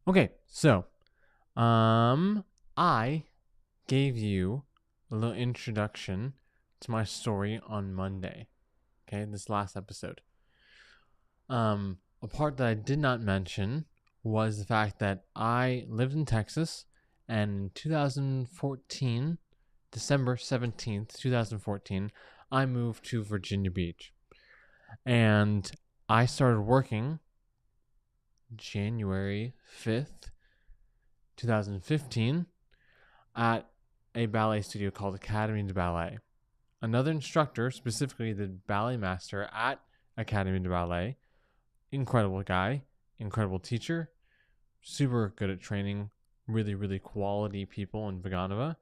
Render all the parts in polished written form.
Okay, so I gave you a little introduction to my story on Monday. Okay, this last episode. A part that I did not mention was the fact that I lived in Texas, and in 2014, December 17th, 2014, I moved to Virginia Beach. And I started working January 5th, 2015, at a ballet studio called Academy de Ballet. Another instructor, specifically the ballet master at Academy de Ballet, incredible guy, incredible teacher, super good at training really, really quality people in Vaganova,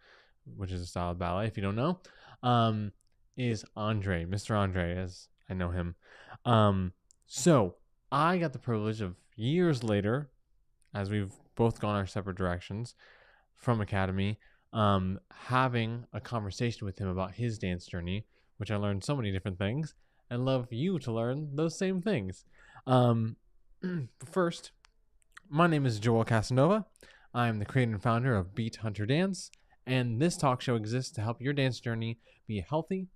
which is a style of ballet, if you don't know, um, is Andrei, Mr. Andrei, as I know him. So I got the privilege of years later, as we've both gone our separate directions from Academy, having a conversation with him about his dance journey, which I learned so many different things, and love you to learn those same things. Um, First, my name is Joel Casanova. I am the creator and founder of Beat Hunter Dance, and this talk show exists to help your dance journey be healthy,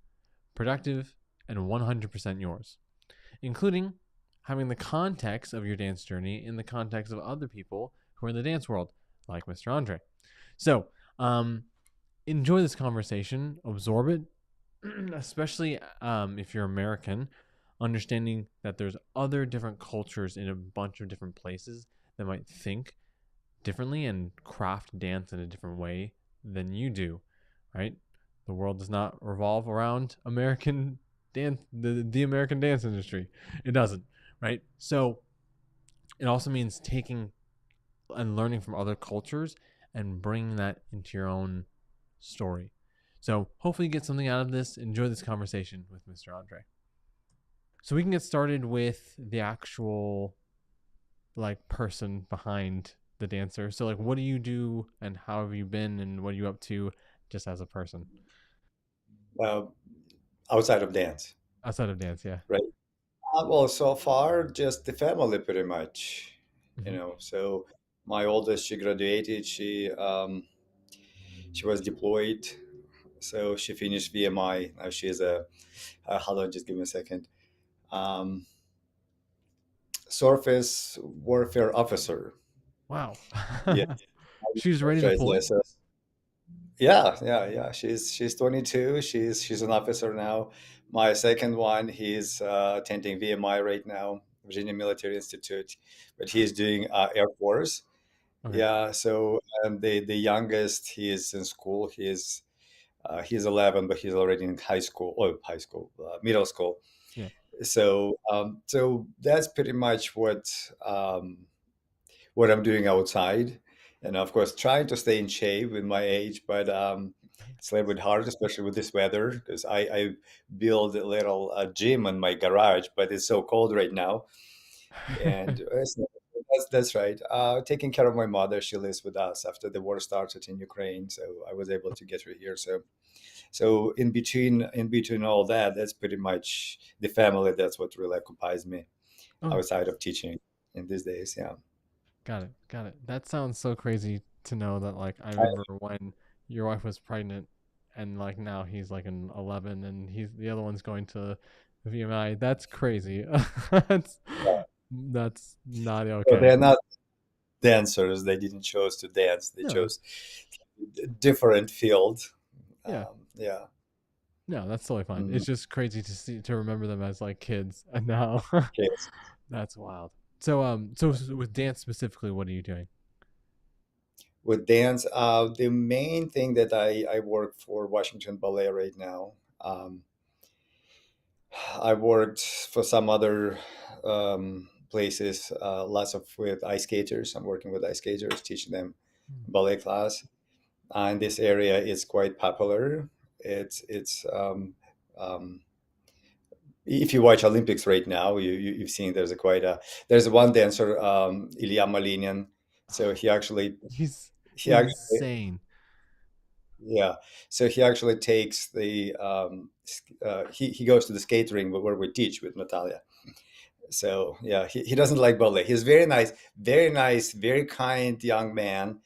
productive, and 100% yours, including having the context of your dance journey in the context of other people who are in the dance world, like Mr. Andre. So, um, enjoy this conversation, absorb it, especially if you're American, understanding that there's other different cultures in a bunch of different places that might think differently and craft dance in a different way than you do, right? The world does not revolve around American dance, the American dance industry. It doesn't, right? So it also means taking and learning from other cultures and bringing that into your own story. So hopefully you get something out of this. Enjoy this conversation with Mr. Andre. So we can get started with the actual like person behind the dancer. So like what do you do and how have you been and what are you up to just as a person uh, outside of dance, outside of dance? Yeah. right? Well, so far, just the family pretty much, Mm-hmm. So my oldest, she graduated. She was deployed, so she finished VMI. Now she is hold on, just give me a second. Um, Surface warfare officer. Wow. Yeah, She's ready that's to right. deploy. Yeah, so yeah. She's 22. She's an officer now. My second one, he's attending VMI right now, Virginia Military Institute, but he's doing Air Force. Okay. Yeah. So the youngest, he is in school. He's 11, but he's already in middle school. Yeah. So that's pretty much what I'm doing outside. And of course, trying to stay in shape with my age, but it's a little bit hard, especially with this weather, because I build a little gym in my garage, but it's so cold right now. And that's right. Taking care of my mother, she lives with us after the war started in Ukraine, so I was able to get her here. So in between all that, that's pretty much the family. That's what really occupies me Okay. outside of teaching in these days. Yeah. Got it. Got it. That sounds so crazy to know that like I remember when your wife was pregnant and like now he's like an 11 and he's the other one's going to VMI. That's crazy. that's that's not So okay. they're not dancers. They didn't choose to dance. They No. chose a different field. Yeah. Yeah. No, that's totally fine. Mm. It's just crazy to see to remember them as like kids and now Okay. that's wild. So with dance specifically, what are you doing? With dance, the main thing that I work for Washington Ballet right now. I worked for some other places, lots of with ice skaters. I'm working with ice skaters, teaching them Hmm. ballet class. In this area, it's quite popular. It's if you watch Olympics right now, you've seen there's one dancer, Ilya Malinin. So He's he actually insane. yeah. So he actually takes he goes to the skate ring where we teach with Natalia. So yeah, he doesn't like ballet. He's very nice, very nice, very kind young man.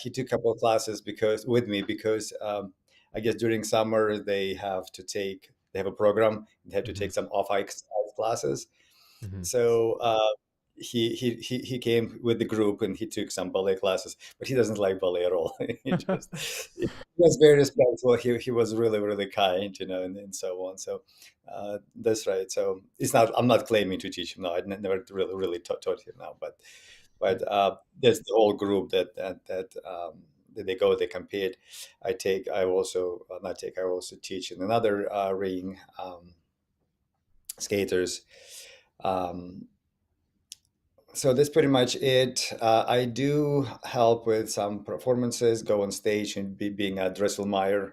He took a couple of classes because with me because I guess during summer they have a program. They have to Hmm. take some off ice classes. Hmm. So he came with the group and he took some ballet classes, but he doesn't like ballet at all. He was very respectful. He was really really kind, and so on. So that's right. So it's not. I'm not claiming to teach him. No, never really taught him now. But there's the whole group that they go, they compete. I also not take. I also teach in another ring, skaters. Um, so that's pretty much it. I do help with some performances, go on stage and being a Dresselmeyer,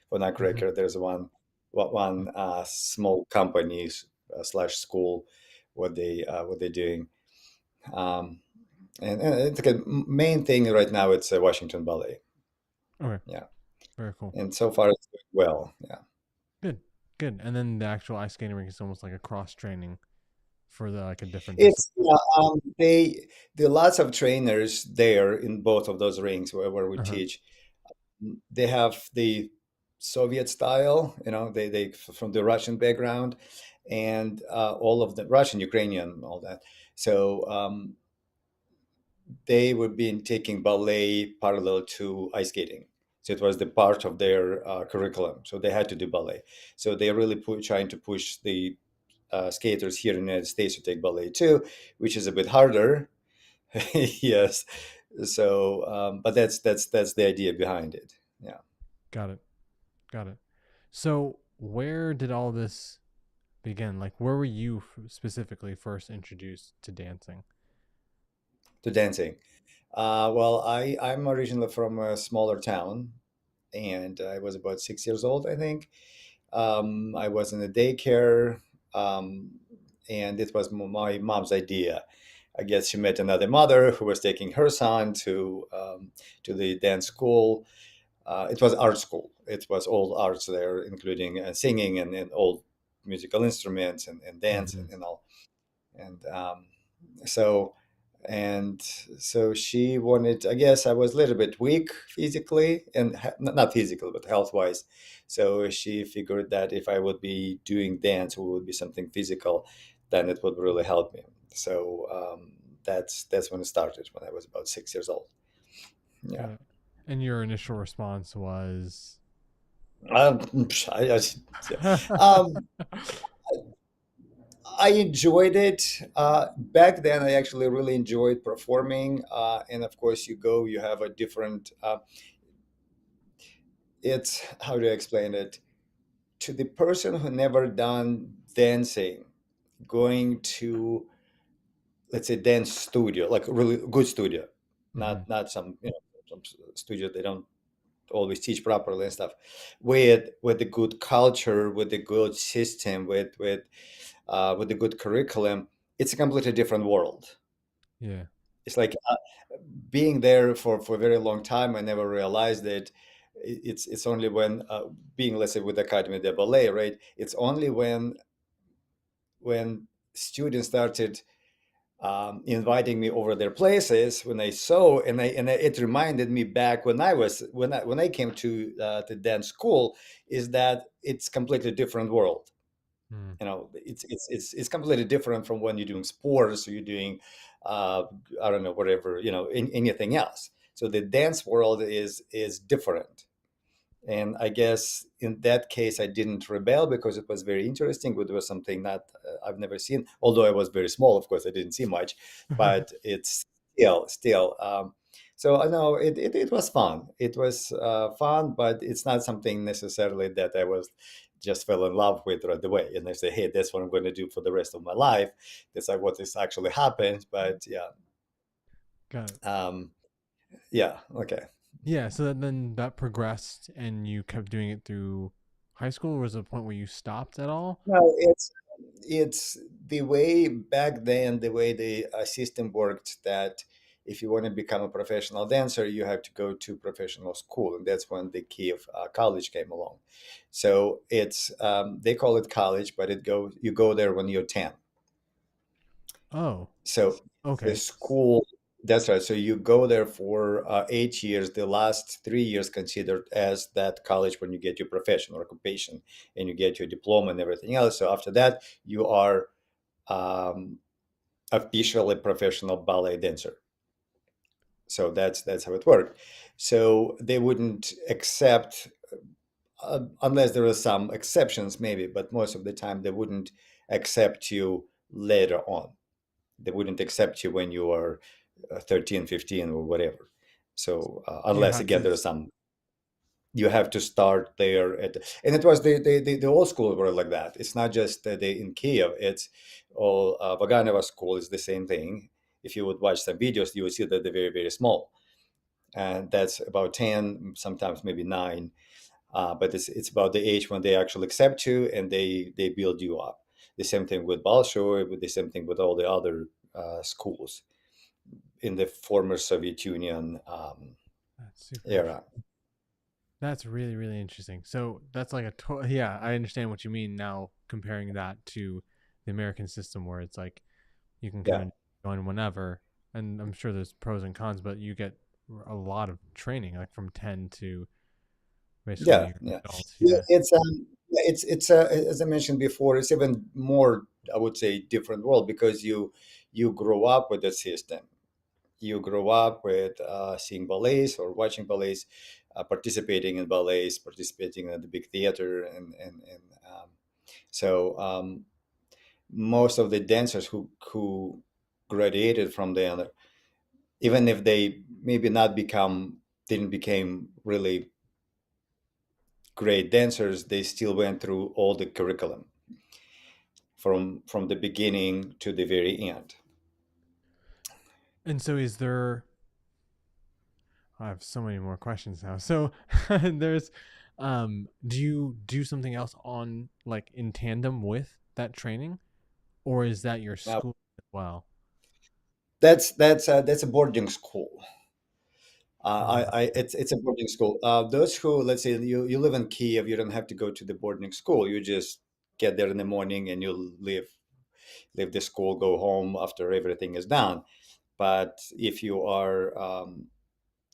for Hmm. Nutcracker. There's one small company slash school, what they're doing. Um, and it's like a main thing right now. It's Washington Ballet. Okay, Yeah, very cool. and so far it's going well. Yeah, Good, good. And then the actual ice skating rink is almost like a cross training for the like a different it's discipline. they there are lots of trainers there in both of those rings where we Uh-huh. teach. They have the Soviet style, they from the Russian background, and all of the Russian, Ukrainian, all that. So they were being taking ballet parallel to ice skating. So it was the part of their curriculum. So they had to do ballet. So they really trying to push the skaters here in the United States to take ballet too, which is a bit harder. Yes. So, but that's the idea behind it. Yeah. Got it. Got it. So where did all this begin? Like, where were you specifically first introduced to dancing? To dancing. Well, I'm originally from a smaller town, and I was about 6 years old, I think. I was in a daycare, um, and it was my mom's idea. I guess she met another mother who was taking her son to the dance school. It was art school. It was all arts there, including singing and all musical instruments and dance Hmm. and all. And so and so she wanted, I guess I was a little bit weak physically and not physical but health wise, so she figured that if I would be doing dance, it would be something physical, then it would really help me. So that's when it started, when I was about 6 years old. Yeah. Got it. And your initial response was, um, yeah. um, I enjoyed it. Back then, I actually really enjoyed performing. And of course, you have a different, it's, how do I explain it? To the person who never done dancing, going to, let's say, dance studio, like a really good studio, hmm, not some, some studio they don't always teach properly and stuff, with the good culture, with the good system, with the good curriculum, it's a completely different world. yeah, It's like being there for a very long time. I never realized that it's only when being, let's say, with Academy de Ballet, right? It's only when students started inviting me over their places, when I saw, it reminded me back when I came to the dance school, is that it's completely different world. mm, It's completely different from when you're doing sports or you're doing uh, I don't know, whatever, anything else. So the dance world is different. And I guess in that case I didn't rebel because it was very interesting, but it was something that I've never seen, although I was very small, of course I didn't see much, but it's still so I know it was fun. It was fun, but it's not something necessarily that I was just fell in love with right away and I say, hey, that's what I'm going to do for the rest of my life. That's like what this actually happened. But yeah. got it. um yeah, okay. Yeah, so then that progressed, and you kept doing it through high school. Or was there a point where you stopped at all? No, it's the way back then, the way the system worked, that if you want to become a professional dancer, you have to go to professional school, and that's when the key of college came along. So it's they call it college, but you go there when you're 10. Oh, So the okay. school, that's right. So you go there for 8 years. The last 3 years considered as that college when you get your profession or occupation and you get your diploma and everything else. So after that, you are um, officially professional ballet dancer. So that's how it worked. So they wouldn't accept, unless there are some exceptions, maybe, but most of the time they wouldn't accept you later on. They wouldn't accept you when you are 13, 15 or whatever. So So you unless have again to. there's some, you have to start there at, and it was the old school were like that. It's not just the in Kiev. It's all Vaganova school is the same thing. If you would watch some videos, you would see that they're very, very small, and that's about 10, sometimes maybe 9. But it's about the age when they actually accept you and they build you up. The same thing with Bolshoi, with the same thing with all the other schools in the former Soviet Union That's super era. interesting. That's really, really interesting. So that's like yeah, I understand what you mean now comparing that to the American system where it's like you can kind Yeah, of join whenever. And I'm sure there's pros and cons, but you get a lot of training, like from 10 to basically when yeah, you're an yeah. adult. Yeah, Yeah. it's as I mentioned before, it's even more, I would say, different world because you grow up with the system. You grow up with seeing ballets or watching ballets, participating in ballets, participating in the big theater, and so most of the dancers who graduated from there, even if they maybe not become didn't became really great dancers, they still went through all the curriculum from the beginning to the very end. And so is there I have so many more questions now. So there's do you do something else on like in tandem with that training or is that your Now school as well? that's a boarding school. Right. It's a boarding school. Those who, let's say, you live in Kiev, you don't have to go to the boarding school. You just get there in the morning and you leave the school, go home after everything is done. But if you are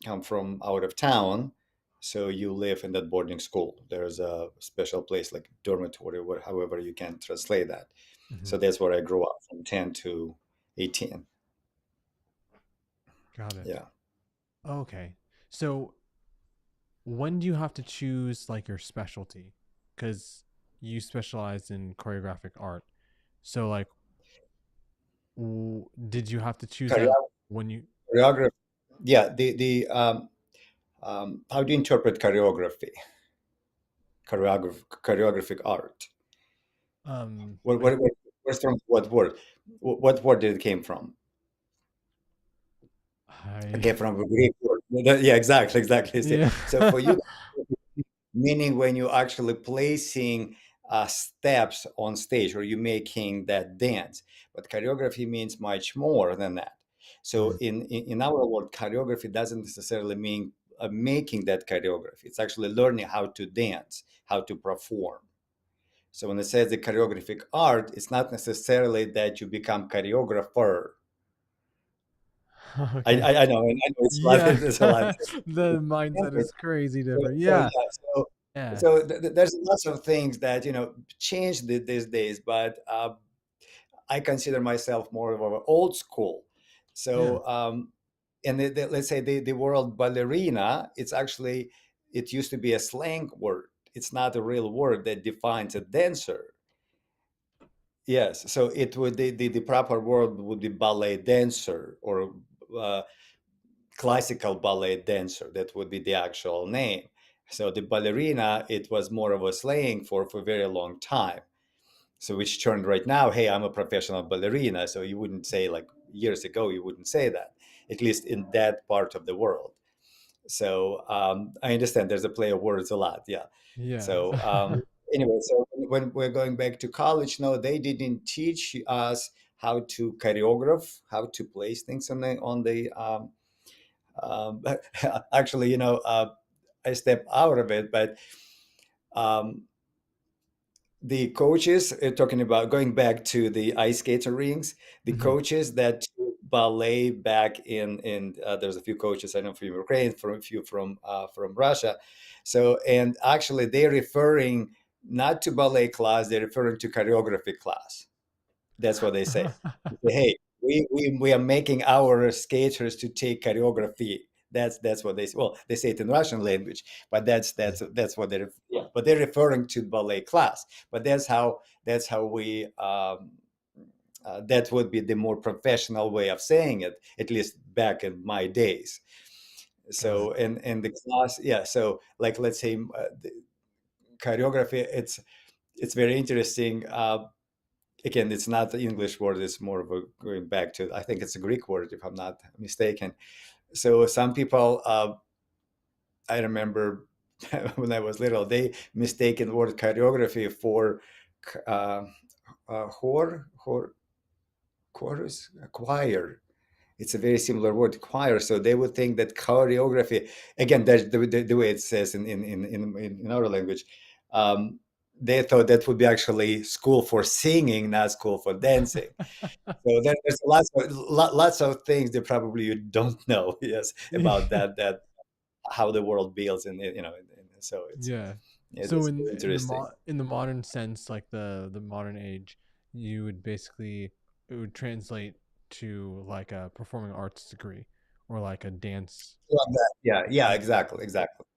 come from out of town, so you live in that boarding school. There's a special place like dormitory, or however you can translate that. Hmm. So that's where I grew up from 10 to 18. Got it. Yeah. Okay. So when do you have to choose like your specialty? Because you specialize in choreographic art. So like, did you have to choose that Choreo- when you Choreography. Yeah. How do you interpret choreography? Choreographic art. What, I what, what, where's from what word? What word did it came from? It I came from a Greek word. Yeah, exactly, exactly. yeah. So for you, meaning when you're actually placing steps on stage or you're making that dance. But choreography means much more than that. So Mm. in our world, choreography doesn't necessarily mean making that choreography. It's actually learning how to dance, how to perform. So when it says the choreographic art, it's not necessarily that you become choreographer. Okay. I know, it's a lot. Yeah. It's a lot. The mindset is crazy So, different. so Yeah. yeah, Yeah. there's lots of things that changed these days, but I consider myself more of an old school. Yeah. So and let's say the word ballerina, it's actually it used to be a slang word. It's not a real word that defines a dancer. Yes, so it would the proper word would be ballet dancer or uh, classical ballet dancer. That would be the actual name. So the ballerina, it was more of a slang for a very long time. So which turned right now, hey, I'm a professional ballerina. So you wouldn't say like years ago, you wouldn't say that, at least in that part of the world. So I understand there's a play of words a lot. Yeah. Yeah. So anyway, so when we're going back to college, no, they didn't teach us how to choreograph, how to place things um, actually, I step out of it, but um, the coaches, talking about going back to the ice skating rinks, the Hmm. coaches that took ballet back in there's a few coaches I know from Ukraine, from a few from Russia. So, and actually they're referring not to ballet class, they're referring to choreography class. That's what they say. They say, hey, we are making our skaters to take choreography. That's what they say. Well, they say it in Russian language, but that's what they're, yeah. But they're referring to ballet class. But that's how we that would be the more professional way of saying it, at least back in my days. Got it. So in the class, yeah. So like let's say the choreography, it's very interesting. Again, it's not the English word, it's more of a going back to, I think it's a Greek word if I'm not mistaken. So some people, I remember when I was little, they mistaken the word choreography for uh, chorus, choir. It's a very similar word, choir. So they would think that choreography, again, that's the way it says in our language. Um, they thought that would be actually school for singing, not school for dancing. So there's lots of things that probably you don't know, yes, about that how the world builds, and and so Yeah. So it's interesting. in the modern sense, like the modern age, you would basically, it would translate to like a performing arts degree or like a dance. Love that. Yeah, yeah, Yeah. exactly.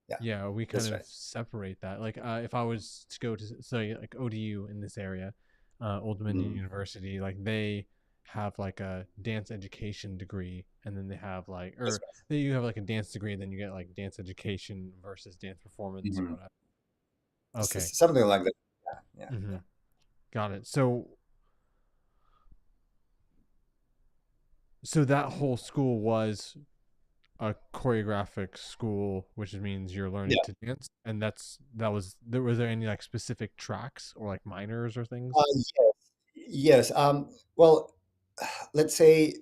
Yeah, Yeah, we kind that's of right. separate that. Like, if I was to go to say like ODU in this area, Old Dominion Mm, University, like they have like a dance education degree, and then they have like, that's or then you have like a dance degree, and then you get like dance education versus dance right. performance or whatever. Okay. Something like that. Yeah, Hmm. yeah, Got it. So that whole school was a choreographic school, which means you're learning yeah. to dance, and that was there. Was there any like specific tracks or like minors or things? Yes, yes. Well, let's say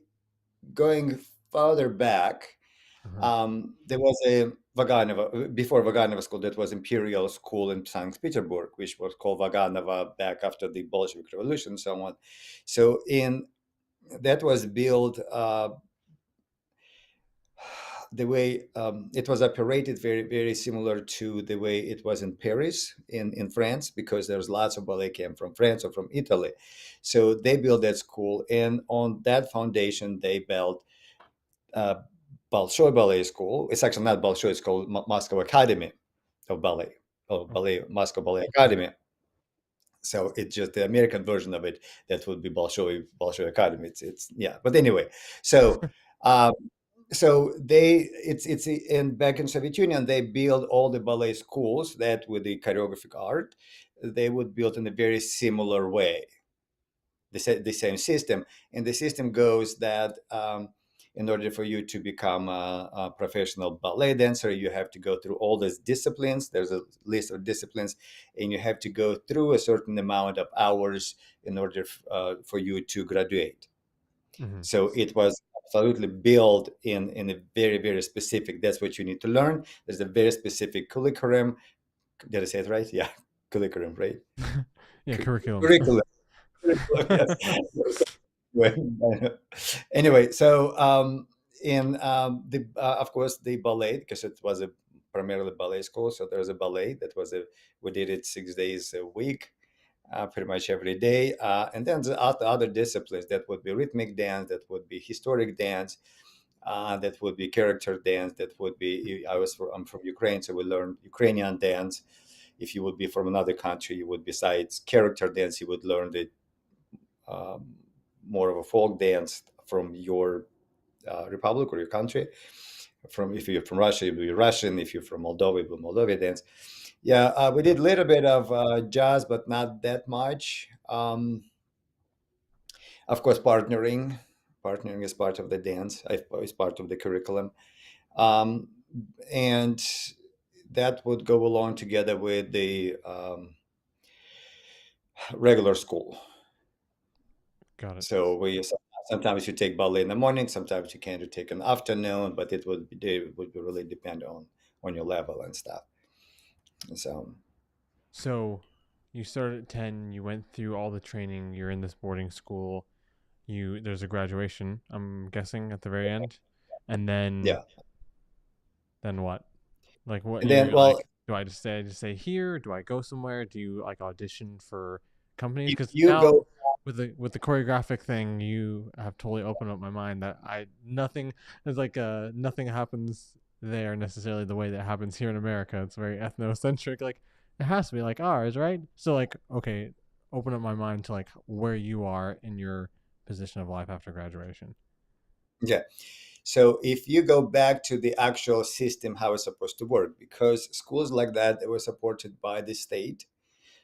going further back, Uh-huh. there was a Vaganova, before Vaganova school, that was Imperial School in St. Petersburg, which was called Vaganova back after the Bolshevik Revolution and so on. So in that was built the way it was operated very similar to the way it was in Paris in France, because there's lots of ballet came from France or from Italy. So they built that school, and on that foundation they built uh, Bolshoi Ballet School. It's actually not Bolshoi; it's called Moscow Academy of Ballet, or Oh, Ballet Moscow Ballet okay. Academy. So it's just the American version of it. That would be Bolshoi Academy. It's yeah. But anyway, so um, so they it's in back in Soviet Union they build all the ballet schools that with the choreographic art they would build in a very similar way, the same system. And the system goes that in order for you to become a professional ballet dancer, you have to go through all these disciplines. There's a list of disciplines, and you have to go through a certain amount of hours in order for you to graduate. Hmm. So it was absolutely built in a very specific. That's what you need to learn. There's a very specific curriculum. Did I say it right? Yeah, curriculum, right? Yeah, curriculum. Curriculum. Yes. Anyway, so in the of course the ballet, because it was a primarily ballet school, so there's a ballet that was a we did it 6 days a week, pretty much every day, and then the other disciplines that would be rhythmic dance, that would be historic dance, that would be character dance, that would be I'm from Ukraine, so we learned Ukrainian dance. If you would be from another country, you would besides character dance, you would learn the um, more of a folk dance from your republic or your country. From if you're from Russia, it will be Russian. If you're from Moldova, it will be Moldovan dance. Yeah, we did a little bit of jazz, but not that much. Of course, partnering is part of the dance. Is part of the curriculum, um, and that would go along together with the regular school. Got it. So we sometimes you take ballet in the morning, sometimes you can take an afternoon, but it would really depend on your level and stuff. So So, you started at 10, you went through all the training, you're in this boarding school, you there's a graduation, I'm guessing at the very end. And Yeah. then what? Like what And then, you're well, like, do I just stay here? Do I go somewhere? Do you like audition for companies? if Cuz you now go, with the choreographic thing, you have totally opened up my mind that I nothing is like nothing happens there necessarily the way that happens here in America. It's very ethnocentric. Like it has to be like ours, right? So like okay, open up my mind to like where you are in your position of life after graduation. yeah. So if you go back to the actual system, how it's supposed to work, because schools like that, they were supported by the state.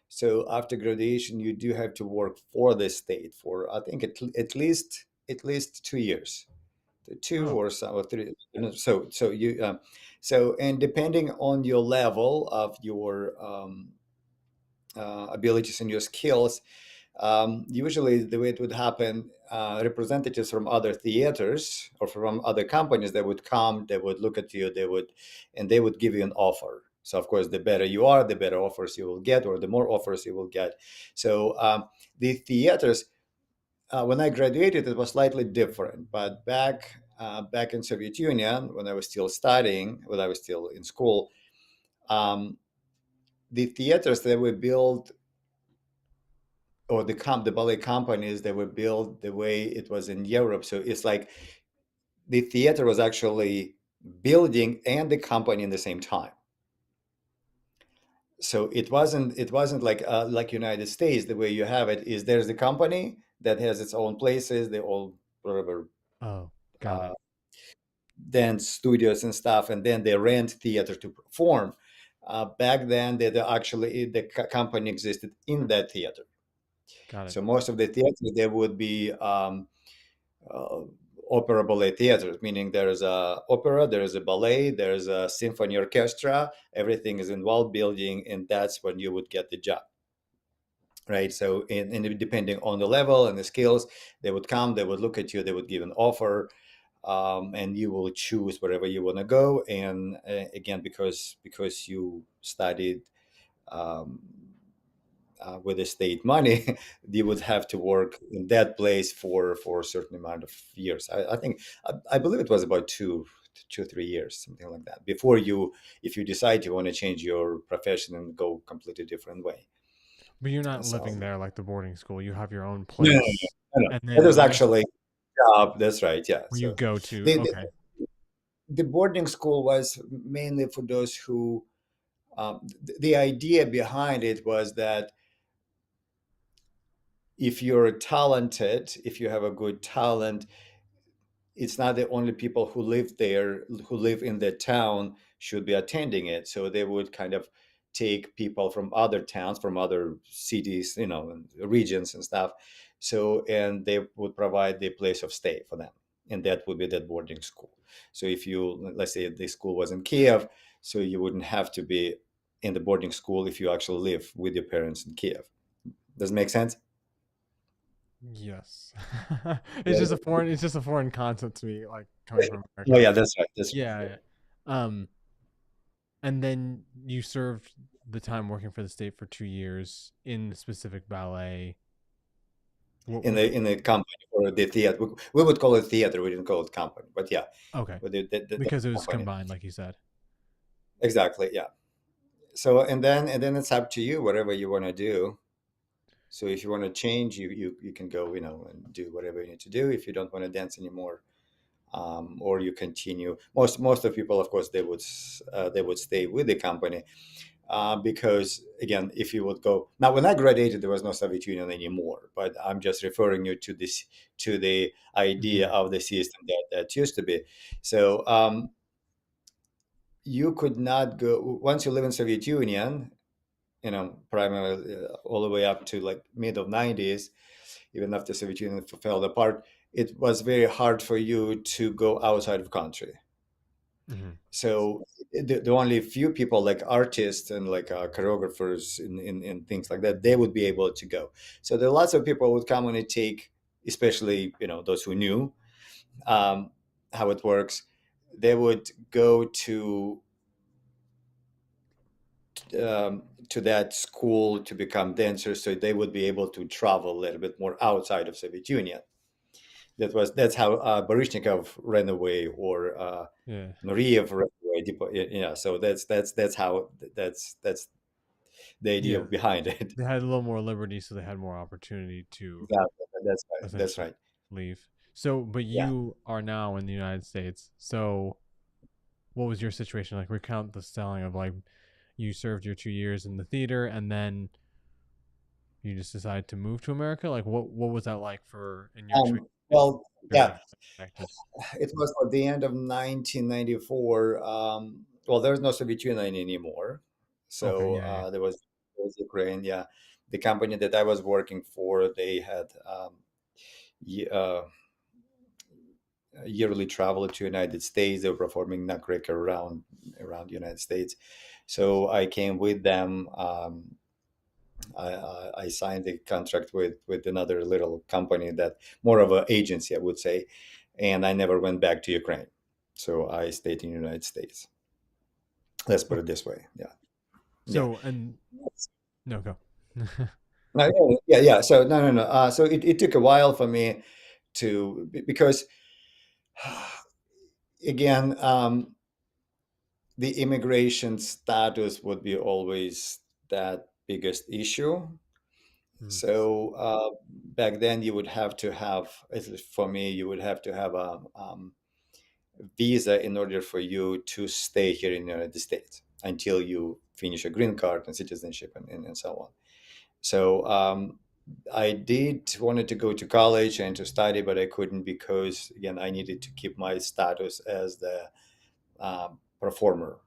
So after graduation, you do have to work for the state for, I think, at least 2 years, two Oh, or so, or three. So and depending on your level of your abilities and your skills, usually the way it would happen, representatives from other theaters or from other companies, they would come, they would look at you, and they would give you an offer. So of course, the better you are, the better offers you will get, or the more offers you will get. So the theaters, when I graduated, it was slightly different. But back in Soviet Union, when I was still studying, when I was still in school, um, the theaters that were built, or the ballet companies, they were built the way it was in Europe. So it's like the theater was actually building and the company in the same time. So it wasn't like United States. The way you have it is there's the company that has its own places, they all whatever, oh, got uh, it. dance studios and stuff, and then they rent theater to perform. Back then, the company existed in that theater. Got it. So most of the theaters, there would be uh, opera ballet theater, meaning there's a opera, there's a ballet, there's a symphony orchestra, everything is involved building, and that's when you would get the job, right? So depending on the level and the skills, they would come, they would look at you, they would give an offer, and you will choose wherever you want to go. And again, because you studied um, with the state money, you would have to work in that place for a certain amount of years. I think I believe it was about 2 3 years, something like that, before you, if you decide you want to change your profession and go completely different way. But you're not living So there like the boarding school. You have your own no, no, no, place. no, no. And It then was actually job. That's right. Yeah. where you So go to, the, the okay. the boarding school was mainly for those who. The idea behind it was that if you're talented, if you have a good talent, it's not the only people who live there, who live in the town, should be attending it. So they would kind of take people from other towns, from other cities, and regions and stuff. So, and they would provide the place of stay for them, and that would be that boarding school. So if you, let's say the school was in Kiev, so you wouldn't have to be in the boarding school if you actually live with your parents in Kiev. Does it make sense? Yes. Yeah. It's just a foreign concept to me, like coming from Oh America. yeah, that's right. That's right. Yeah, Yeah. yeah. And then you served the time working for the state for 2 years in the specific ballet. What in which the company or the theater. We would call it theater. We didn't call it company, but yeah, okay. with the Because it was company. combined, like you said. Exactly. Yeah. So and then it's up to you whatever you want to do. So if you want to change, you can go, and do whatever you need to do. If you don't want to dance anymore, or you continue. Most of people, of course, they would stay with the company, because again, if you would go now, when I graduated, there was no Soviet Union anymore. But I'm just referring you to the idea Mhm. of the system that used to be. So you could not go once you live in Soviet Union. Primarily all the way up to like mid of '90s, even after Soviet Union fell apart. It was very hard for you to go outside of country. Mhm. So the only few people like artists and like choreographers and things like that, they would be able to go. So there are lots of people who would come and take, especially those who knew um, how it works. They would go to to that school to become dancers, so they would be able to travel a little bit more outside of Soviet Union. That's how Baryshnikov ran away, or Yeah. Nureyev ran away. Yeah, so that's how that's the idea Yeah. behind it. They had a little more liberty, so they had more opportunity to Exactly. That's right. That's essentially right. leave. So, but Yeah. you are now in the United States. So, what was your situation like? Recount the styling of like you served your 2 years in the theater, and then you just decided to move to America. Like, what was that like for in your experience Well, building yeah, connected? it was at the end of 1994. Well, there was no Soviet Union anymore, Okay, so yeah, yeah, there was Ukraine. Yeah, the company that I was working for, they had ye- uh, yearly travel to United States. They were performing Nutcracker around the United States, so I came with them. I signed a contract with another little company, that more of an agency, I would say, and I never went back to Ukraine. So I stayed in the United States. Let's put it Okay. this way. Yeah, yeah. So, and no, go. No, yeah, yeah. So no, no, no. So it took a while for me because again, the immigration status would be always that biggest issue. Hmm. So back then, you would have to have, at least for me, you would have to have a visa in order for you to stay here in the United States until you finish a green card and citizenship, and so on. So I did wanted to go to college and to study, but I couldn't because again I needed to keep my status as the performer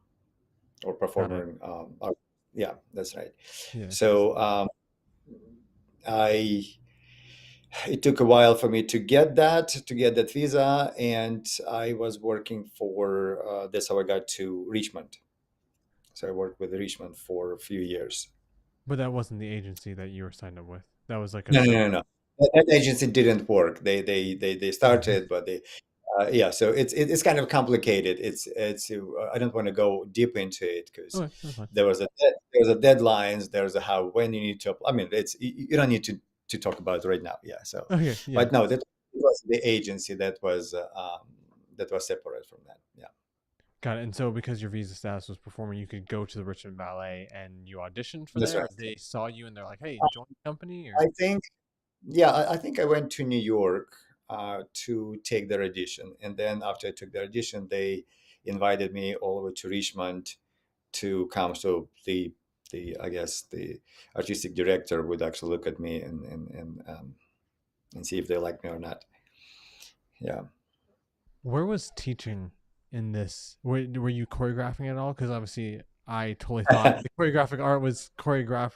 or Got it. performer. Yeah, that's right. Yeah. So I it took a while for me to get that visa, and I was working for that's how I got to Richmond. So I worked with Richmond for a few years. But that wasn't the agency that you were signed up with. That was like a No, no, separate. no, no. That agency didn't work. They started, but yeah. So it's kind of complicated. I don't want to go deep into it because Okay, that's fine. there was a deadlines. There's a how when you need to. I mean, you don't need to talk about it right now. Yeah. So, Okay, yeah. but no, that was the agency that was separate from that. Yeah, Got it. And so, because your visa status was performer, you could go to the Richmond Ballet and you auditioned for that's there, right. or they saw you and they're like, "Hey, join the company," or I think Yeah, I think I went to New York to take their audition, and then after I took their audition, they invited me all the way to Richmond to come. So the I guess the artistic director would actually look at me and see if they like me or not. Yeah. where was teaching in this? Were you choreographing at all? Because obviously, I totally thought Yeah. the choreographic art was being a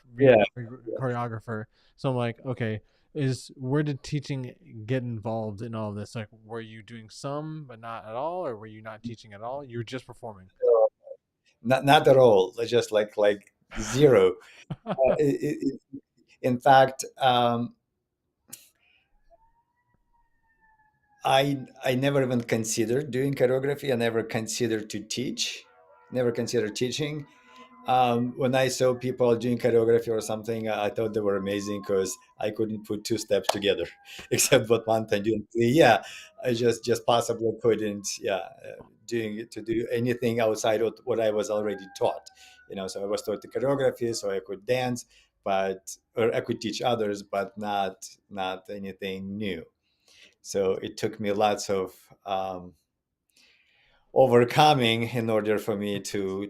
choreographer. So I'm like, okay, is where did teaching get involved in all of this? Like, were you doing some but not at all, or were you not teaching at all? You were just performing. Not at all. Just like zero. In fact, I never even considered doing choreography. I never considered to teach. Never considered teaching. When I saw people doing choreography or something, I thought they were amazing because I couldn't put two steps together, except what one time doing. Yeah, I just possibly couldn't. Yeah, doing it to do anything outside of what I was already taught. So I was taught the choreography, so I could dance, but or I could teach others, but not anything new. So it took me lots of overcoming in order for me to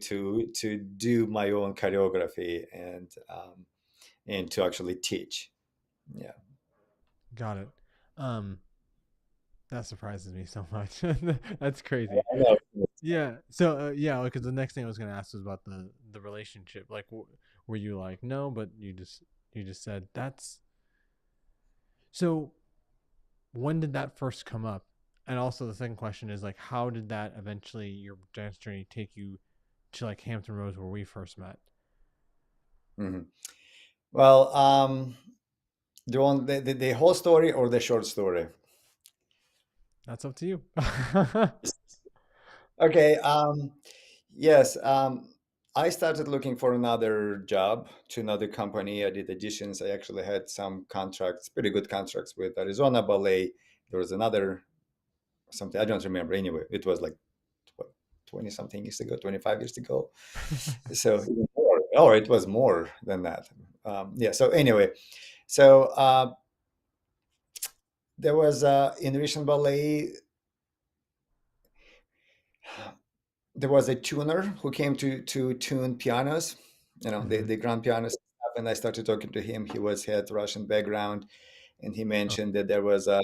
do my own choreography and to actually teach. Yeah, Got it. Um, that surprises me so much. That's crazy. I know. Yeah. So yeah, because the next thing I was gonna ask was about the relationship. Like, were you like no, but you just said that's so. When did that first come up? And also the second question is like, how did that eventually your dance journey take you to like Hampton Roads where we first met? Mhm. Well, do you want the whole story or the short story? That's up to you. Okay. Yes. I started looking for another job to another company. I did auditions. I actually had some contracts, pretty good contracts with Arizona Ballet. There was another something I don't remember. Anyway, it was like what, 20 something years ago, 25 years ago. So even more. Oh, it was more than that. Yeah. So anyway, so there was in Russian Ballet there was a tuner who came to tune pianos, Hmm. the grand pianos stuff, and I started talking to him. He had Russian background, and he Oh, mentioned that there was a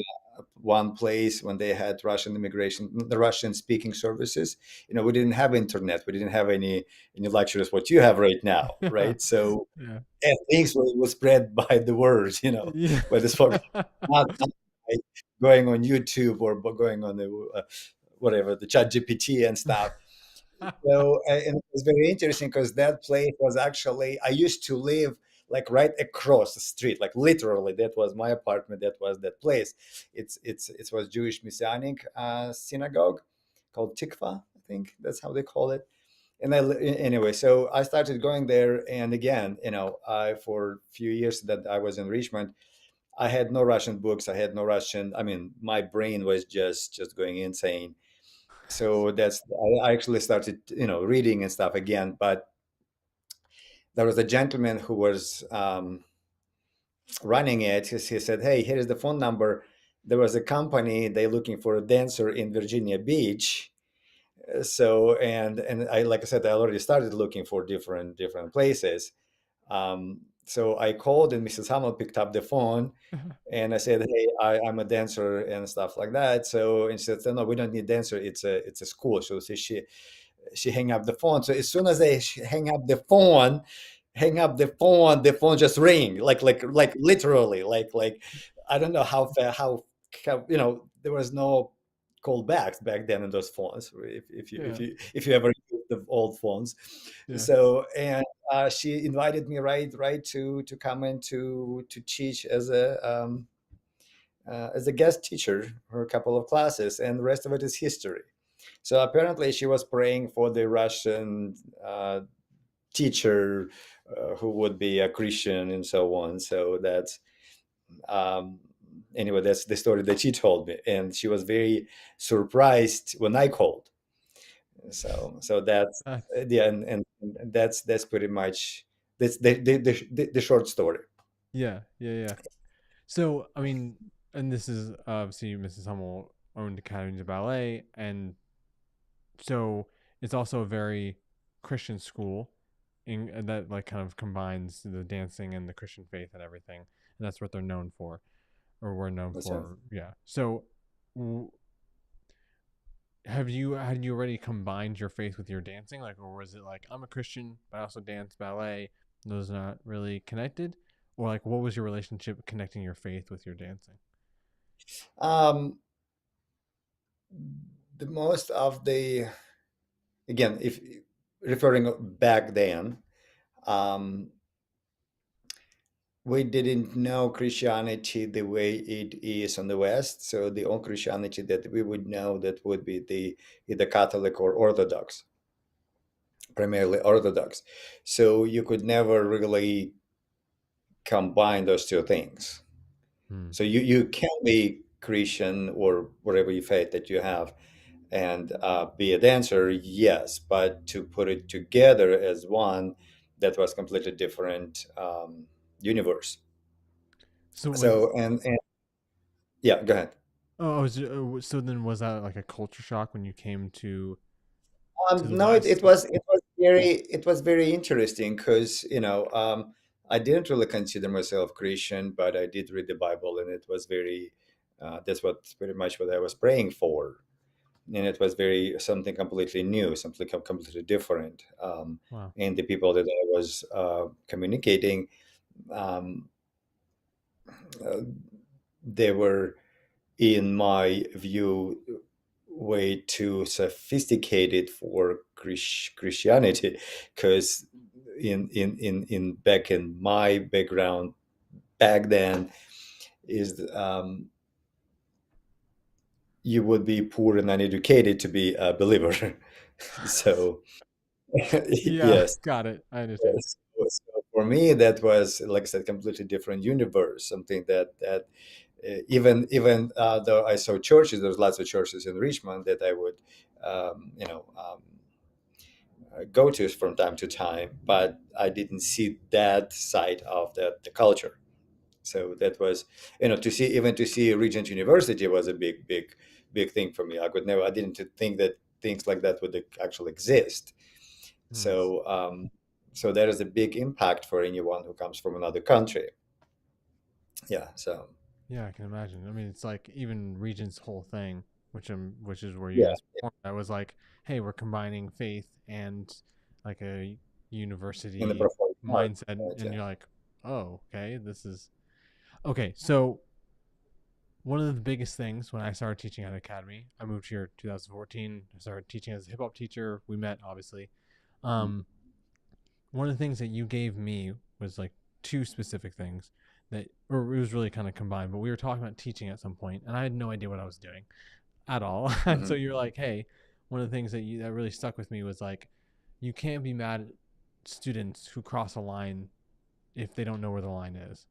one place when they had Russian immigration, the Russian speaking services. We didn't have internet, we didn't have any luxuries what you have right now, right? So yeah. and things were spread by the words, Yeah. by the spoken, not by going on YouTube or going on the whatever the Chat GPT and stuff. So, and it was very interesting because that place was actually, I used to live like right across the street, like literally, that was my apartment. That was that place. It was Jewish Messianic synagogue called Tikva, I think that's how they call it. And anyway, so I started going there, and again, I for a few years that I was in Richmond, I had no Russian books. I had no Russian. I mean, my brain was just going insane. So I actually started reading and stuff again. But there was a gentleman who was running it. He said, hey, here is the phone number. There was a company, they looking for a dancer in Virginia Beach. So and I, like I said, I already started looking for different places. So I called, and Mrs. Hamill picked up the phone, and I said, hey, I'm a dancer and stuff like that. So, and she said, no, we don't need dancer, it's a school. So she hang up the phone. So as soon as I hang up the phone just ring, like literally, like I don't know how there was no callbacks back then in those phones. Yeah. If you ever used the old phones. Yeah. So and she invited me right to come in to teach as a guest teacher for a couple of classes, and the rest of it is history. So apparently, she was praying for the Russian teacher who would be a Christian and so on. So that's um, anyway, that's the story that she told me, and she was very surprised when I called. So that's That's yeah, and that's pretty much that's the short story. yeah, yeah, yeah. So, I mean, and this is obviously Mrs. Hummel owned Academy of Ballet, and so it's also a very Christian school, and that like kind of combines the dancing and the Christian faith and everything, and that's what they're known for, or we're known That's right. for. Yeah. So, have you had you already combined your faith with your dancing, like, or was it like I'm a Christian but I also dance ballet? Those are not really connected, or like what was your relationship connecting your faith with your dancing? Um, the most of the again, if referring back then, um, we didn't know Christianity the way it is on the West. So the only Christianity that we would know that would be the either Catholic or Orthodox, primarily Orthodox. So you could never really combine those two things. Hmm. So you can be Christian or whatever you faith that you have, and be a dancer, yes, but to put it together as one, that was completely different universe. So was So and yeah, go ahead. so then was that like a culture shock when you came to the No, it, West? it was very interesting because I didn't really consider myself Christian, but I did read the Bible, and it was very that's what pretty much what I was praying for, and it was very something completely new, something completely different. Wow. And the people that I was communicating, um, uh, they were, in my view, way too sophisticated for Christianity, because in back in my background back then is you would be poor and uneducated to be a believer. So Yeah, Yes. got it. I understand. So for me, that was, like I said, completely different universe. Something that though I saw churches, there's lots of churches in Richmond that I would, go to from time to time, but I didn't see that side of the culture. So that was, to see Regent University was a big thing for me. I didn't think that things like that would actually exist. Nice. So that is a big impact for anyone who comes from another country. Yeah. So Yeah, I can imagine. I mean, it's like even Regent's whole thing, which is where you yeah, guys performed. I was like, hey, we're combining faith and like a in the university performing arts, mindset, right? and Yeah. you're like, oh, okay, this is okay. So one of the biggest things when I started teaching at Academy, I moved here 2014. I started teaching as a hip hop teacher. We met obviously. Um, one of the things that you gave me was like two specific things that, or it was really kind of combined, but we were talking about teaching at some point and I had no idea what I was doing at all. And so Hmm. you're like, hey, one of the things that really stuck with me was like, you can't be mad at students who cross a line if they don't know where the line is.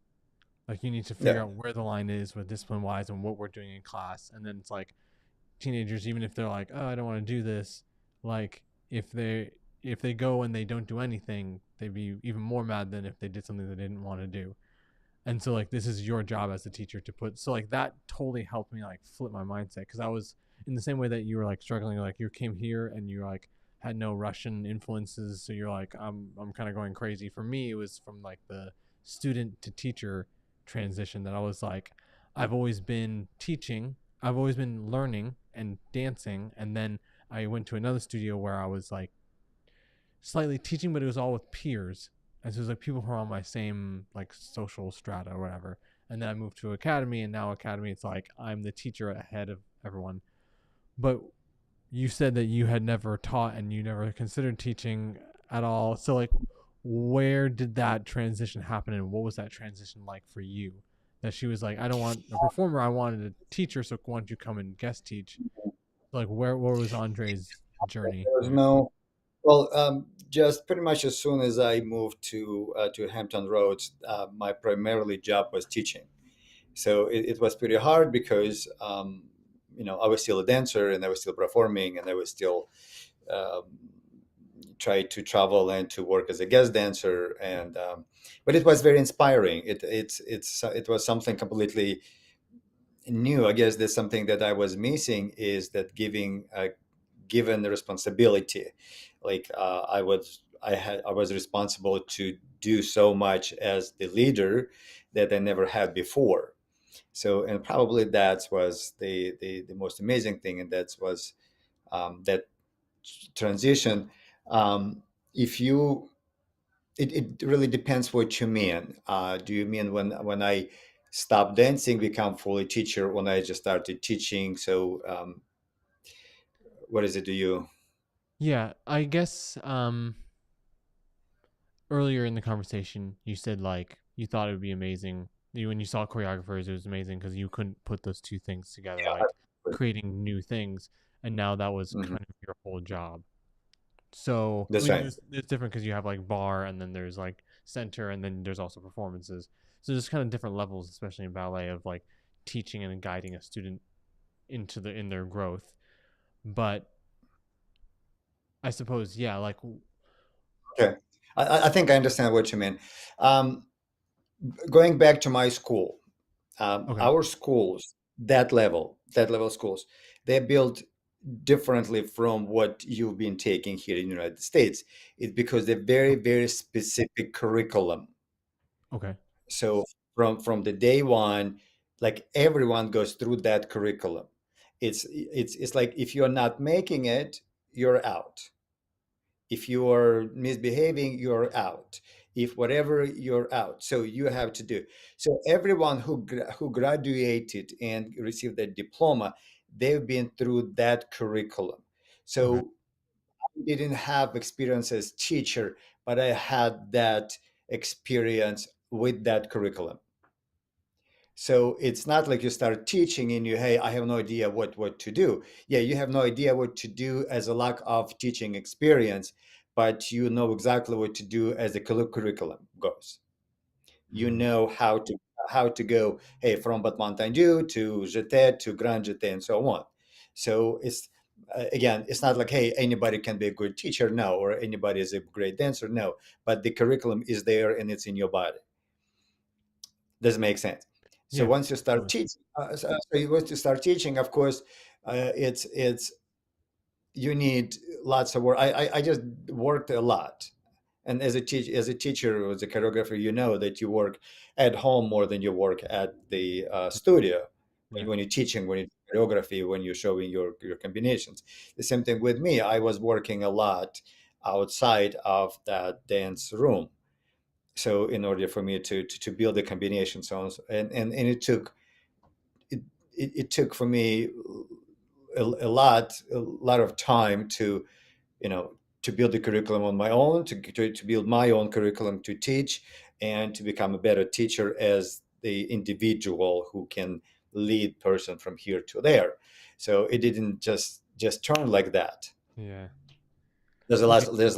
Like you need to figure Yeah. out where the line is with discipline wise and what we're doing in class. And then it's like teenagers, even if they're like, oh, I don't want to do this, like if they if they go and they don't do anything, they'd be even more mad than if they did something they didn't want to do. And so like this is your job as a teacher to put, so like that totally helped me like flip my mindset because I was in the same way that you were like struggling, like you came here and you like had no Russian influences, so you're like I'm kind of going crazy. For me it was from like the student to teacher transition that I was like, I've always been teaching, I've always been learning and dancing, and then I went to another studio where I was like slightly teaching, but it was all with peers. And so it was like people who are on my same like social strata or whatever. And then I moved to Academy, and now Academy, it's like I'm the teacher ahead of everyone. But you said that you had never taught and you never considered teaching at all. So like, where did that transition happen, and what was that transition like for you? That she was like, I don't want a performer, I wanted a teacher. So why don't you come and guest teach? Like, where was Andre's journey There was there? no. Well, just pretty much as soon as I moved to Hampton Roads, my primarily job was teaching. So it was pretty hard because I was still a dancer and I was still performing and I was still um, try to travel and to work as a guest dancer. And but it was very inspiring. It was something completely new. I guess there's something that I was missing is that giving given the responsibility, like I was responsible to do so much as the leader that I never had before. So, and probably that was the most amazing thing, and that was that transition. Um, if you, it really depends what you mean. Do you mean when I stopped dancing, become fully teacher, when I just started teaching? So, what is it? Do you? Yeah, I guess earlier in the conversation you said like you thought it would be amazing when you saw choreographers. It was amazing because you couldn't put those two things together, Yeah, like creating new things, and now that was mhm. kind of your whole job. So I That's mean right. it's different because you have like bar and then there's like center and then there's also performances, so there's kind of different levels, especially in ballet, of like teaching and guiding a student into the in their growth. But I suppose yeah, like Okay, I think I understand what you mean. Um, Going back to my school, okay, our schools, that level schools, they're built differently from what you've been taking here in the United States. It's because they're very, very specific curriculum. okay, So from the day one, like everyone goes through that curriculum. It's like if you're not making it, you're out. If you are misbehaving, you're out. If whatever, you're out. So you have to do. So everyone who graduated and received their diploma, they've been through that curriculum. okay, So I didn't have experience as teacher, but I had that experience with that curriculum. So it's not like you start teaching and you, hey, I have no idea what to do. Yeah, you have no idea what to do as a lack of teaching experience, but you know exactly what to do as the curriculum goes. You Mm. know how to go, hey, from Batmantandu to Jeté to Grand Jeté and so on. So it's again, it's not like, hey, anybody can be a good teacher, no, or anybody is a great dancer, no, but the curriculum is there and it's in your body. Does it make sense? So Yeah, once you start totally. teaching, once you start teaching, of course, it's you need lots of work. I just worked a lot, and as a teacher, as a choreographer, you know that you work at home more than you work at the studio Yeah. when you're teaching, when you do choreography, when you're showing your combinations. The same thing with me. I was working a lot outside of that dance room. So in order for me to build the combination songs, and it, it took for me a lot of time to, you know, to build the curriculum on my own, to build my own curriculum to teach, and to become a better teacher as the individual who can lead person from here to there. So it didn't just turn like that. Yeah. There's a lot Okay. there's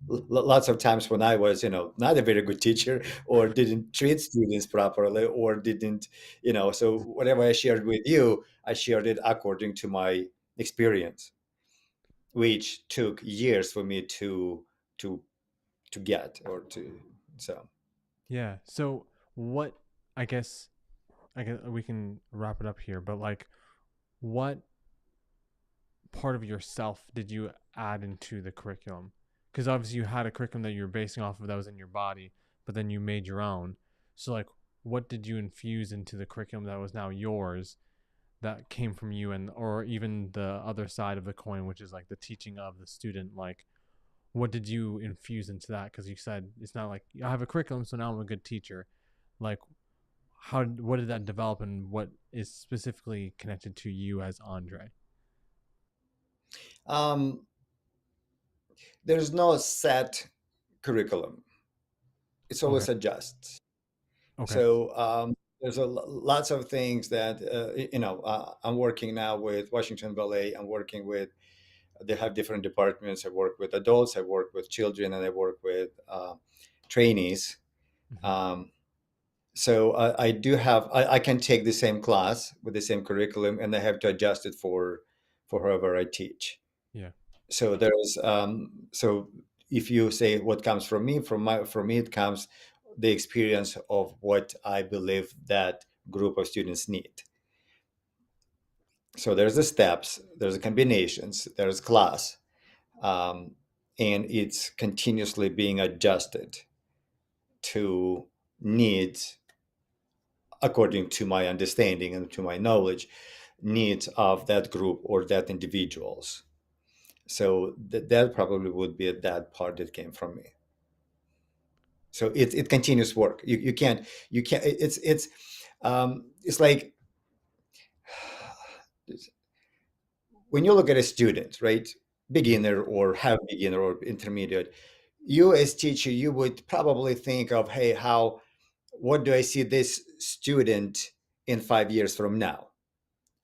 lots of times when I was, not a very good teacher, or didn't treat students properly, or didn't, so whatever I shared with you, I shared it according to my experience, which took years for me to to get or to so. Yeah. So what I guess I guess we can wrap it up here, but like what part of yourself did you add into the curriculum? Because obviously you had a curriculum that you were basing off of that was in your body, but then you made your own. So like what did you infuse into the curriculum that was now yours that came from you, and or even the other side of the coin, which is like the teaching of the student, like what did you infuse into that? Because you said it's not like I have a curriculum so now I'm a good teacher. Like how what did that develop, and what is specifically connected to you as Andre? um, there's no set curriculum. It's Okay. always adjusts. Okay. So there's lots of things that I'm working now with Washington Ballet. I'm working with, they have different departments. I work with adults, I work with children, and I work with trainees. Hmm. um, so I do have, I can take the same class with the same curriculum, and I have to adjust it for whoever I teach. Yeah. So there's so if you say what comes from me, from me it comes the experience of what I believe that group of students need. So there's the steps, there's the combinations, there's class, um, and it's continuously being adjusted to needs, according to my understanding and to my knowledge, needs of that group or that individuals. So that probably would be that part that came from me. So it continuous work. You can't it's like when you look at a student, right, Hmm. beginner or half beginner or intermediate, you as teacher, you would probably think of, hey, how, what do I see this student in 5 years from now?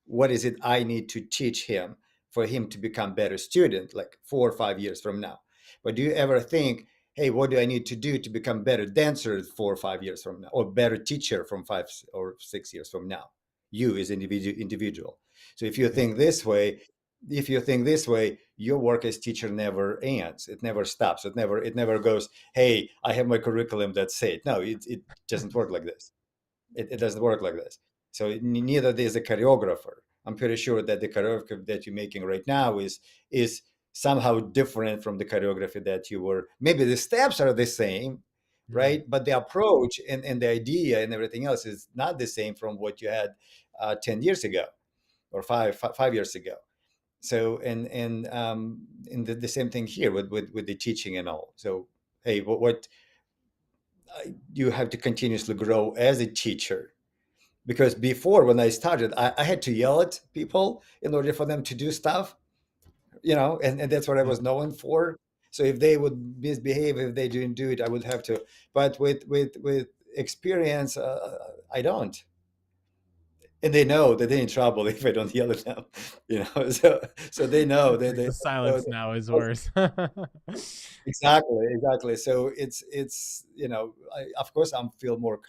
What is it I need to teach him for him to become better student, like 4 or 5 years from now? But do you ever think, hey, what do I need to do to become better dancer 4 or 5 years from now, or better teacher from 5 or 6 years from now? You as individual. So Yeah. if you think this way, your work as teacher never ends. It never stops. It never goes, hey, I have my curriculum, that's it. No, it doesn't work like this. It doesn't work like this. So neither is a choreographer. I'm pretty sure that the choreography that you're making right now is somehow different from the choreography that you were. Maybe the steps are the same, Mm. right? But the approach and the idea and everything else is not the same from what you had 10 years ago or 5 years ago. So and the same thing here with the teaching and all. So hey, what you have to continuously grow as a teacher, because before when I started, I had to yell at people in order for them to do stuff, and that's what I Yeah. was known for. So if they would misbehave, if they didn't do it, I would have to. But with experience, I don't. and they know that they're in trouble if I don't yell at them, so they know they The know silence that, now is worse. exactly, exactly. So it's of course I'm feel more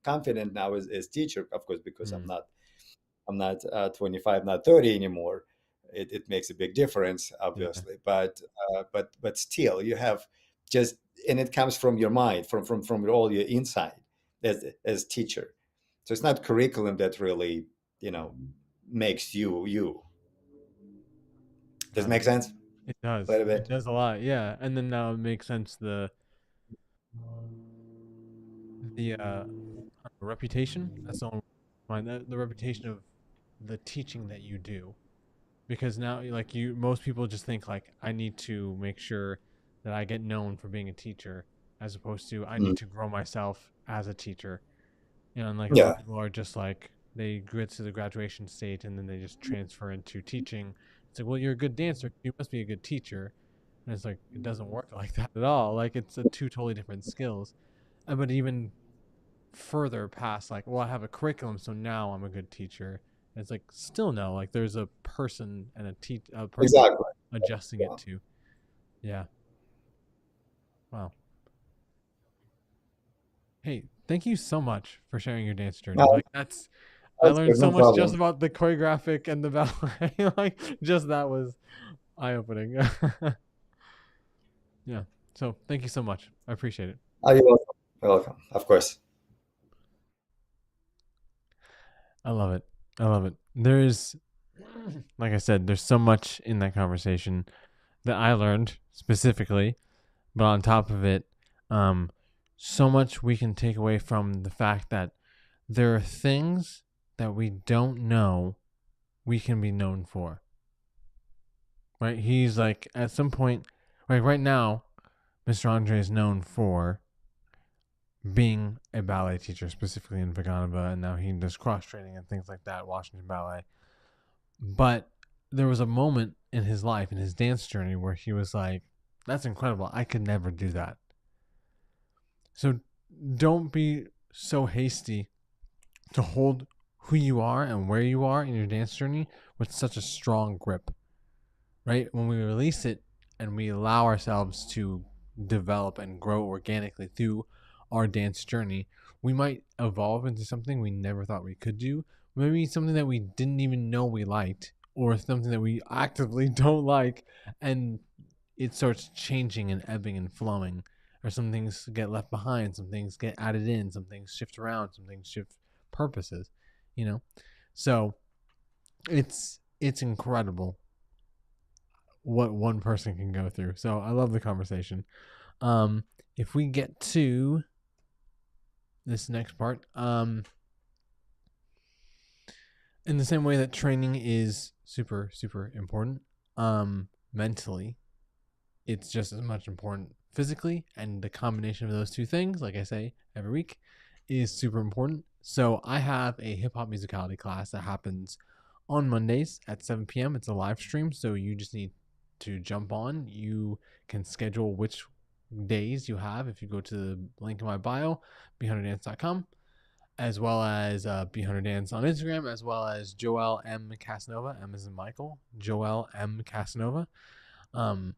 confident now as teacher, of course, because Hmm, I'm not 25, not 30 anymore. It makes a big difference, yeah, obviously, but still, you have just, and it comes from your mind, from all your inside as teacher. So it's not curriculum that really, you know, makes you. Does it got it. make sense? It A does. little It bit. does a lot. Yeah, and then now it makes sense the reputation. That's the only mind the reputation of the teaching that you do, because now like you most people just think like I need to make sure that I get known for being a teacher as opposed to I Mm. need to grow myself as a teacher. And like a lot Yeah, of people are just like they get to the graduation state and then they just transfer into teaching. It's like, well, you're a good dancer, you must be a good teacher. And it's like it doesn't work like that at all. Like it's a two totally different skills. But even further past like, well, I have a curriculum, so now I'm a good teacher. And it's like still no, like there's a person and a person exactly. adjusting it Yeah. to. Yeah. Wow. Hey, thank you so much for sharing your dance journey. No, Like that's I that's learned good. so No much just problem. about the choreographic and the ballet. Like just that was eye opening. Yeah. So thank you so much. I appreciate it. You're welcome. You're welcome. Of course. I love it. I love it. There's like I said, there's so much in that conversation that I learned specifically, but on top of it, um, so much we can take away from the fact that there are things that we don't know we can be known for. Right? He's like at some point, like right now, Mr. Andre is known for being a ballet teacher, specifically in Vaganova, and now he does cross training and things like that, Washington Ballet. But there was a moment in his life, in his dance journey, where he was like, that's incredible. I could never do that. So don't be so hasty to hold who you are and where you are in your dance journey with such a strong grip, right? When we release it and we allow ourselves to develop and grow organically through our dance journey, we might evolve into something we never thought we could do. Maybe something that we didn't even know we liked, or something that we actively don't like, and it starts changing and ebbing and flowing. Or some things get left behind, some things get added in, some things shift around, some things shift purposes, you know? So it's incredible what one person can go through. So I love the conversation. Um, if we get to this next part, in the same way that training is super, super important, mentally, it's just as much important physically, and the combination of those two things, like I say every week, is super important. So I have a hip hop musicality class that happens on Mondays at 7 p.m. It's a live stream, so you just need to jump on. You can schedule which days you have if you go to the link in my bio, bhundredance.com, as well as bhundredance on Instagram, as well as Joel M. Casanova. M is in Michael. Joel M. Casanova. Um,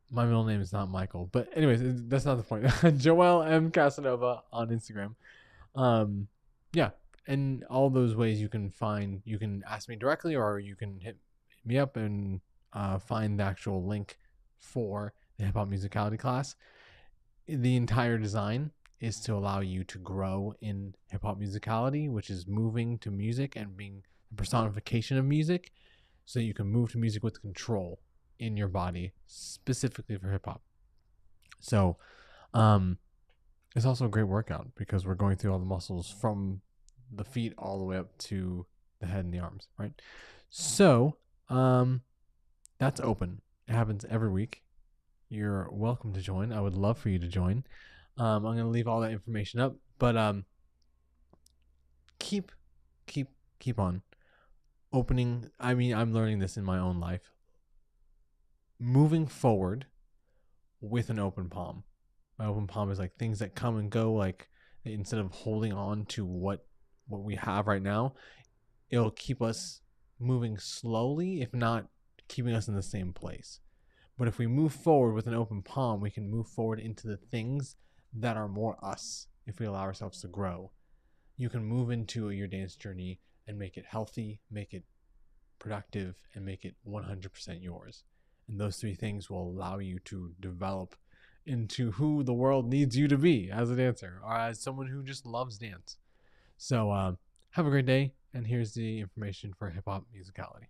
my middle name is not Michael, but anyways, that's not the point. Joel M. Casanova on Instagram. Um, yeah, and all those ways you can find, you can ask me directly, or you can hit me up and find the actual link for the hip hop musicality class. The entire design is to allow you to grow in hip hop musicality, which is moving to music and being the personification of music, so you can move to music with control in your body, specifically for hip hop. So, um, it's also a great workout because we're going through all the muscles from the feet all the way up to the head and the arms, right? So, that's open. It happens every week. You're welcome to join. I would love for you to join. I'm gonna leave all that information up, but keep, keep, keep on opening. I mean, I'm learning this in my own life. Moving forward with an open palm. My open palm is like things that come and go. Like instead of holding on to what what we have right now, it'll keep us moving slowly, if not keeping us in the same place. But if we move forward with an open palm, we can move forward into the things that are more us if we allow ourselves to grow. You can move into your dance journey and make it healthy, make it productive, and make it 100% yours. And those three things will allow you to develop into who the world needs you to be as a dancer or as someone who just loves dance. So have a great day. And here's the information for hip hop musicality.